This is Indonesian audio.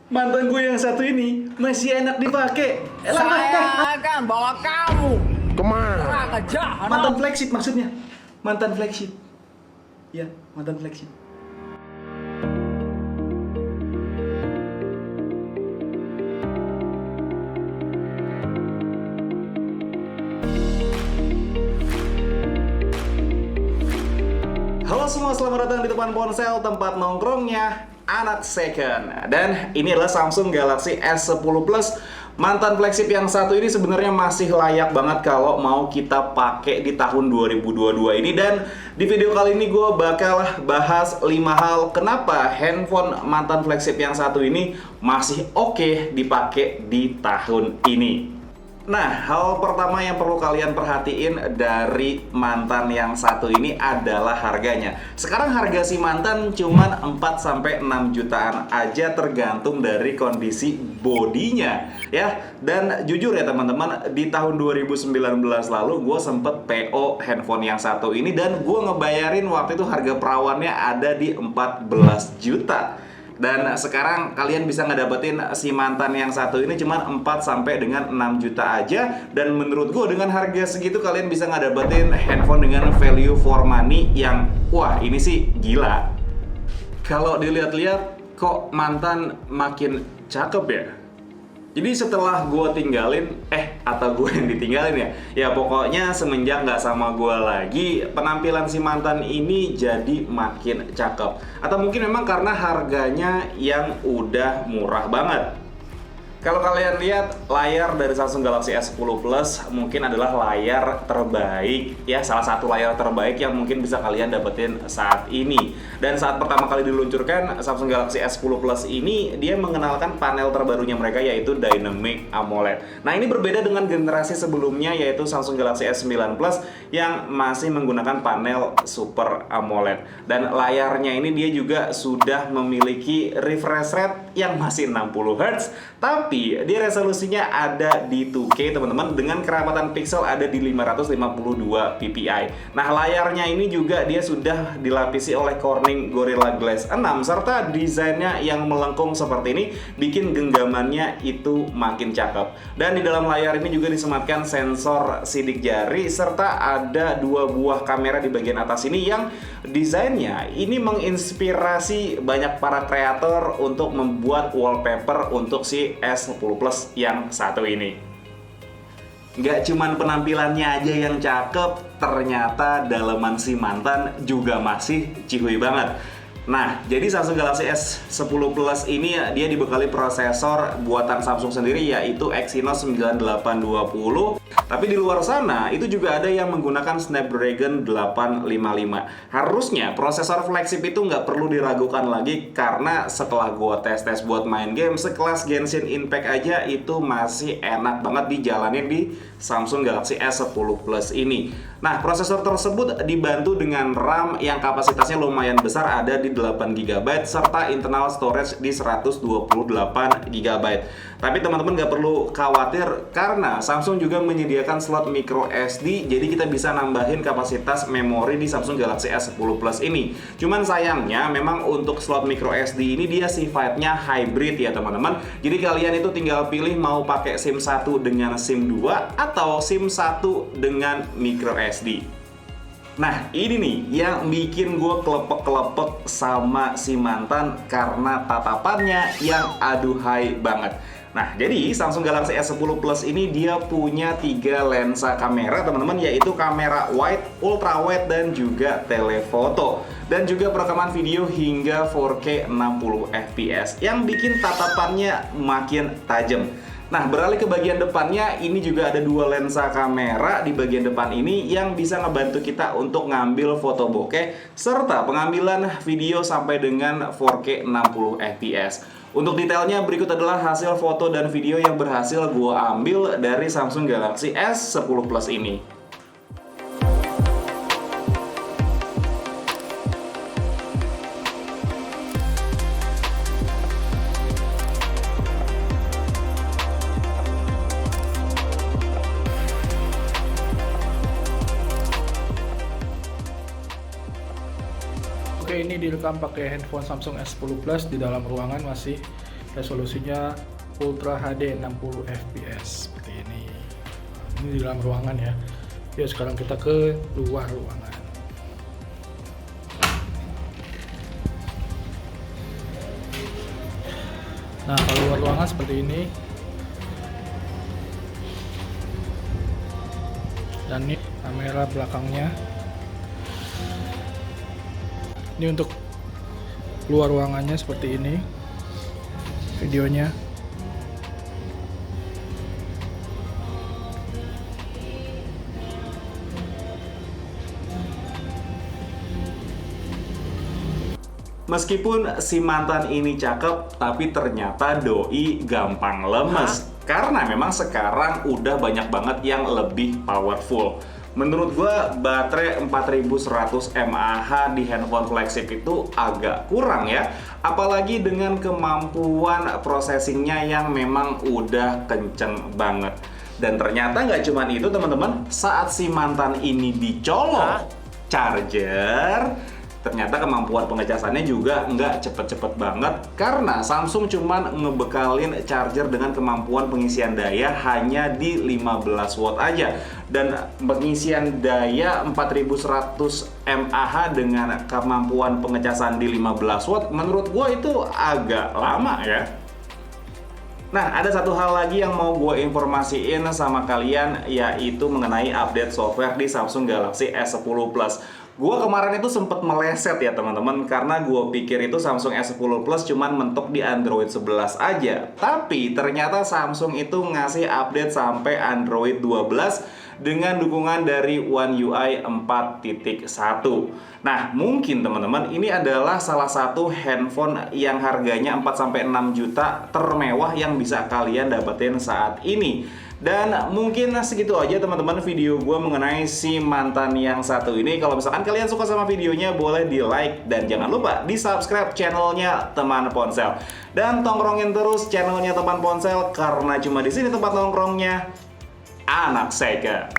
Mantan gue yang satu ini masih enak dipakai. Saya akan bawa kamu Kemana? ke jahanam. Mantan flagship maksudnya. Mantan flagship. Ya, mantan flagship. Halo semua, selamat datang di Depan Ponsel, tempat nongkrongnya anak second. Dan ini adalah Samsung Galaxy S10 Plus. Mantan flagship yang satu ini sebenarnya masih layak banget kalau mau kita pakai di tahun 2022 ini. Dan di video kali ini gue bakal bahas 5 hal kenapa handphone mantan flagship yang satu ini masih oke dipakai di tahun ini. Nah, hal pertama yang perlu kalian perhatiin dari mantan yang satu ini adalah harganya. Sekarang harga si mantan cuman 4-6 jutaan aja tergantung dari kondisi bodinya ya. Dan jujur ya teman-teman, di tahun 2019 lalu gue sempet PO handphone yang satu ini dan gue ngebayarin waktu itu harga perawannya ada di 14 juta. Dan sekarang kalian bisa ngedapetin si mantan yang satu ini cuma 4 sampai dengan 6 juta aja. Dan menurut gue dengan harga segitu kalian bisa ngedapetin handphone dengan value for money yang wah ini sih gila. Kalau dilihat-lihat kok mantan makin cakep ya. Jadi setelah gue tinggalin, atau gue yang ditinggalin ya pokoknya semenjak nggak sama gue lagi, penampilan si mantan ini jadi makin cakep. Atau mungkin memang karena harganya yang udah murah banget. Kalau kalian lihat layar dari Samsung Galaxy S10 Plus mungkin adalah layar terbaik ya, salah satu layar terbaik yang mungkin bisa kalian dapetin saat ini. Dan saat pertama kali diluncurkan Samsung Galaxy S10 Plus ini dia mengenalkan panel terbarunya mereka yaitu Dynamic AMOLED. Nah, ini berbeda dengan generasi sebelumnya yaitu Samsung Galaxy S9 Plus yang masih menggunakan panel Super AMOLED. Dan layarnya ini dia juga sudah memiliki refresh rate yang masih 60 Hz, tapi di resolusinya ada di 2K teman-teman, dengan kerapatan pixel ada di 552 ppi. Nah, layarnya ini juga dia sudah dilapisi oleh Corning Gorilla Glass 6 serta desainnya yang melengkung seperti ini bikin genggamannya itu makin cakep. Dan di dalam layar ini juga disematkan sensor sidik jari serta ada 2 buah kamera di bagian atas ini yang desainnya ini menginspirasi banyak para kreator untuk membuat wallpaper untuk si S10 Plus yang satu ini. Nggak cuman penampilannya aja yang cakep, ternyata daleman si mantan juga masih cihuy banget. Nah, jadi Samsung Galaxy S10 Plus ini dia dibekali prosesor buatan Samsung sendiri yaitu Exynos 9820. Tapi di luar sana itu juga ada yang menggunakan Snapdragon 855. Harusnya prosesor flagship itu nggak perlu diragukan lagi karena setelah gua tes buat main game sekelas Genshin Impact aja itu masih enak banget dijalanin di Samsung Galaxy S10 Plus ini. Nah, prosesor tersebut dibantu dengan RAM yang kapasitasnya lumayan besar ada di 8GB serta internal storage di 128GB. Tapi teman-teman nggak perlu khawatir karena Samsung juga menyediakan slot micro SD, jadi kita bisa nambahin kapasitas memori di Samsung Galaxy S10 Plus ini. Cuman sayangnya memang untuk slot micro SD ini dia sifatnya hybrid ya teman-teman. Jadi kalian itu tinggal pilih mau pakai SIM 1 dengan SIM 2 atau SIM 1 dengan micro SD. Nah, ini nih yang bikin gue kelepek-kelepek sama si mantan karena tatapannya yang aduhai banget. Nah, jadi Samsung Galaxy S10 Plus ini dia punya 3 lensa kamera teman-teman, yaitu kamera wide, ultra wide, dan juga telefoto. Dan juga perekaman video hingga 4K 60 fps yang bikin tatapannya makin tajam. Nah, beralih ke bagian depannya, ini juga ada 2 lensa kamera di bagian depan ini yang bisa ngebantu kita untuk ngambil foto bokeh serta pengambilan video sampai dengan 4K 60 fps. Untuk detailnya berikut adalah hasil foto dan video yang berhasil gua ambil dari Samsung Galaxy S10 Plus ini. Oke, ini direkam pakai handphone Samsung S10 Plus. Di dalam ruangan masih resolusinya Ultra HD 60 fps seperti ini. Ini di dalam ruangan ya. Ya sekarang kita ke luar ruangan. Nah, kalau luar ruangan seperti ini. Dan ini kamera belakangnya. Ini untuk luar ruangannya seperti ini. Videonya. Meskipun si mantan ini cakep, tapi ternyata doi gampang lemes. Karena memang sekarang udah banyak banget yang lebih powerful. Menurut gua baterai 4100 mAh di handphone flagship itu agak kurang ya. Apalagi dengan kemampuan processingnya yang memang udah kenceng banget. Dan ternyata nggak cuma itu teman-teman, saat si mantan ini dicolok charger, ternyata kemampuan pengecasannya juga nggak cepet-cepet banget karena Samsung cuman ngebekalin charger dengan kemampuan pengisian daya hanya di 15 watt aja, dan pengisian daya 4100 mAh dengan kemampuan pengecasan di 15 watt menurut gue itu agak lama ya. Nah, ada satu hal lagi yang mau gue informasiin sama kalian, yaitu mengenai update software di Samsung Galaxy S10 Plus. Gue kemarin itu sempet meleset ya teman-teman, karena gue pikir itu Samsung S10 Plus cuman mentok di Android 11 aja. Tapi ternyata Samsung itu ngasih update sampai Android 12 dengan dukungan dari One UI 4.1. Nah, mungkin teman-teman ini adalah salah satu handphone yang harganya 4-6 juta termewah yang bisa kalian dapetin saat ini. Dan mungkin segitu aja teman-teman video gue mengenai si mantan yang satu ini. Kalau misalkan kalian suka sama videonya, boleh di like dan jangan lupa di subscribe channelnya Teman Ponsel. Dan tongkrongin terus channelnya Teman Ponsel karena cuma di sini tempat nongkrongnya anak second.